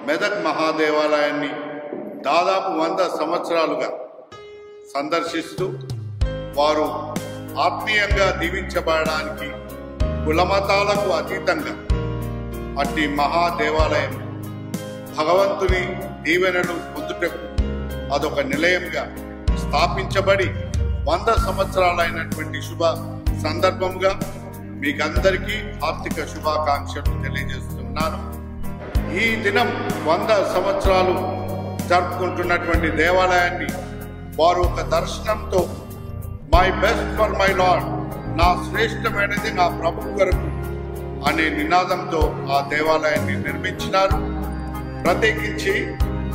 మెదక్ మహాదేవాలయాన్ని దాదాపు 100 సంవత్సరాలుగా సందర్శిస్తూ వారు ఆత్మీయంగా దీవించబడడానికి కులమతాలకు అతీతంగా అట్టి మహాదేవాలయం భగవంతుని దీవెనలు పొందుటకు అదొక నిలయంగా స్థాపించబడి 100 సంవత్సరాలైనటువంటి శుభ సందర్భంగా మీకందరికీ ఆర్థిక శుభాకాంక్షలు తెలియజేస్తున్నాను. ఈ దినం 100 సంవత్సరాలు జరుపుకుంటున్నటువంటి దేవాలయాన్ని వారు ఒక దర్శనంతో my best for my lord, నా శ్రేష్టమైనది నా ప్రభు కొరకు అనే నినాదంతో ఆ దేవాలయాన్ని నిర్మించినారు. ప్రత్యేకించి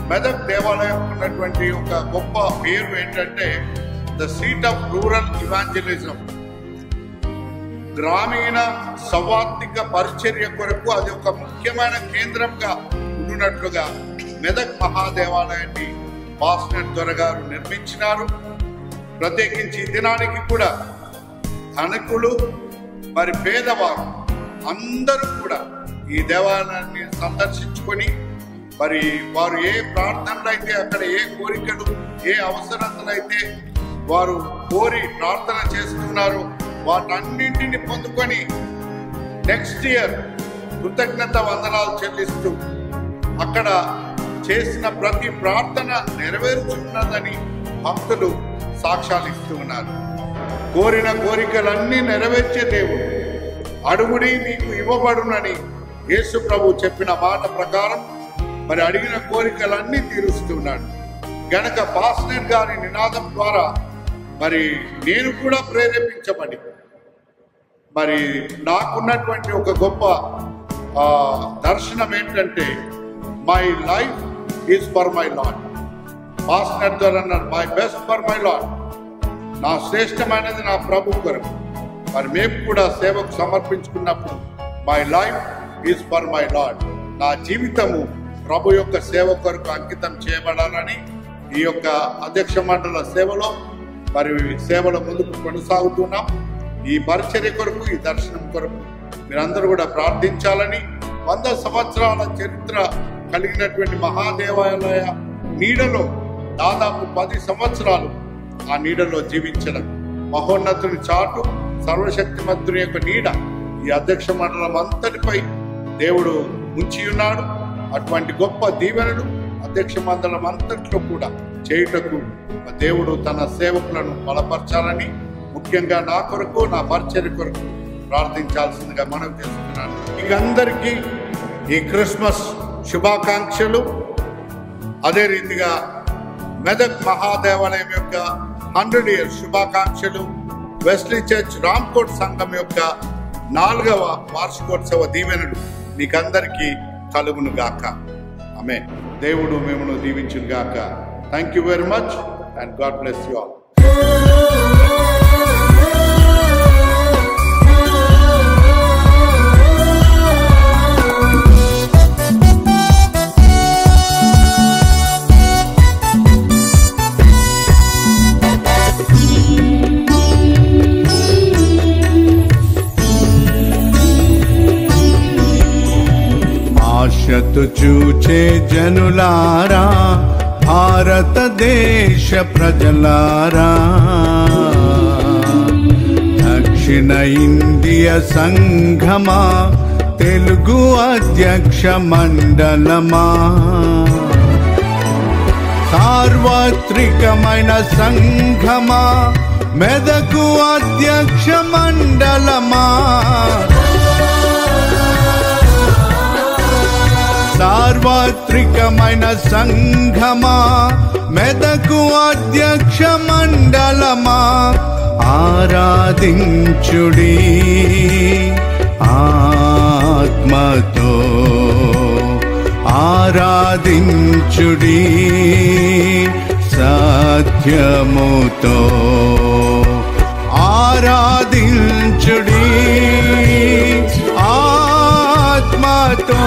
మెదక్ దేవాలయం ఉన్నటువంటి ఒక గొప్ప పేరు ఏంటంటే the seat of rural evangelism. గ్రామీణ సౌవార్తిక పరిచర్య కొరకు అది ఒక ముఖ్యమైన కేంద్రంగా ఉన్నట్లుగా మెదక్ మహాదేవాలయాన్ని పాస్టర్ దొరగారు నిర్మించినారు. ప్రత్యేకించి దినానికి కూడా ధనికులు మరి పేదవారు అందరూ కూడా ఈ దేవాలయాన్ని సందర్శించుకొని మరి వారు ఏ ప్రార్థనలు అయితే అక్కడ ఏ కోరికలు ఏ అవసరతలు అయితే వారు కోరి ప్రార్థన చేస్తున్నారు వాటన్నింటిని పొందుకొని నెక్స్ట్ ఇయర్ కృతజ్ఞత వందనాలు చెల్లిస్తూ అక్కడ చేసిన ప్రతి ప్రార్థన నెరవేర్చున్నదని భక్తులు సాక్ష్యాలు ఇస్తూ ఉన్నారు. కోరిన కోరికలన్నీ నెరవేర్చే దేవుడు, అడుగుడి మీకు ఇవ్వబడునని యేసు ప్రభు చెప్పిన మాట ప్రకారం మరి అడిగిన కోరికలన్నీ తీరుస్తున్నాడు గనక పాస్టర్ గారి నినాదం ద్వారా మరి నేను కూడా ప్రేరేపించబడి మరి నాకున్నటువంటి ఒక గొప్ప దర్శనం ఏంటంటే my life is for my lord. Pastor ద్వారా అన్నారు my best for my lord, నా శ్రేష్టమైనది నా ప్రభు కొరకు. మరి మేము కూడా సేవకు సమర్పించుకున్నప్పుడు my life is for my lord, నా జీవితము ప్రభు యొక్క సేవ కొరకు అంకితం చేయబడాలని ఈ యొక్క అధ్యక్ష మండల సేవలో మరి సేవలో ముందుకు కొనసాగుతున్నాం. ఈ పరిచర్య కొరకు ఈ దర్శనం కొరకు మీరందరూ కూడా ప్రార్థించాలని 100 సంవత్సరాల చరిత్ర కలిగినటువంటి మహాదేవాలయ నీడలో దాదాపు 10 సంవత్సరాలు ఆ నీడలో జీవించడం మహోన్నతుని చాటు సర్వశక్తిమంతుని యొక్క నీడ ఈ అధ్యక్ష మండలం అంతటిపై దేవుడు ఉంచి ఉన్నాడు. అటువంటి గొప్ప దీవెనలు అధ్యక్ష మండలం అంతట్లో కూడా చేయుటకు దేవుడు తన సేవకులను బలపరచాలని ముఖ్యంగా నా కొరకు నా పరిచర్య కొరకు ప్రార్థించాల్సిందిగా మనం చేస్తున్నాను. ఇక అందరికీ ఈ క్రిస్మస్ శుభాకాంక్షలు. అదే రీతిగా మెదక్ మహాదేవాలయం యొక్క 100 years శుభాకాంక్షలు. వెస్లీ చర్చ్ రామ్కోట్ సంఘం యొక్క 4వ వార్షికోత్సవ దీవెనలు మీకందరికీ కలుగును గాక. ఆమేన్. దేవుడు మిమ్మల్ని దీవించును గాక. Thank you very much and God bless you all. ఆశతో చూచే జనులారా, భారతదేశ ప్రజలారా, దక్షిణ ఇండియా సంఘమా, తెలుగు అధ్యక్ష మండలమా, సార్వత్రికమైన సంఘమా, మెదకు అధ్యక్ష మండలమా, సార్వత్రికమైన సంఘమా, మెదకు అధ్యక్ష మండలమా, ఆరాధించుడి ఆత్మతో, ఆరాధించుడి సత్యముతో, ఆరాధించుడి ఆత్మతో.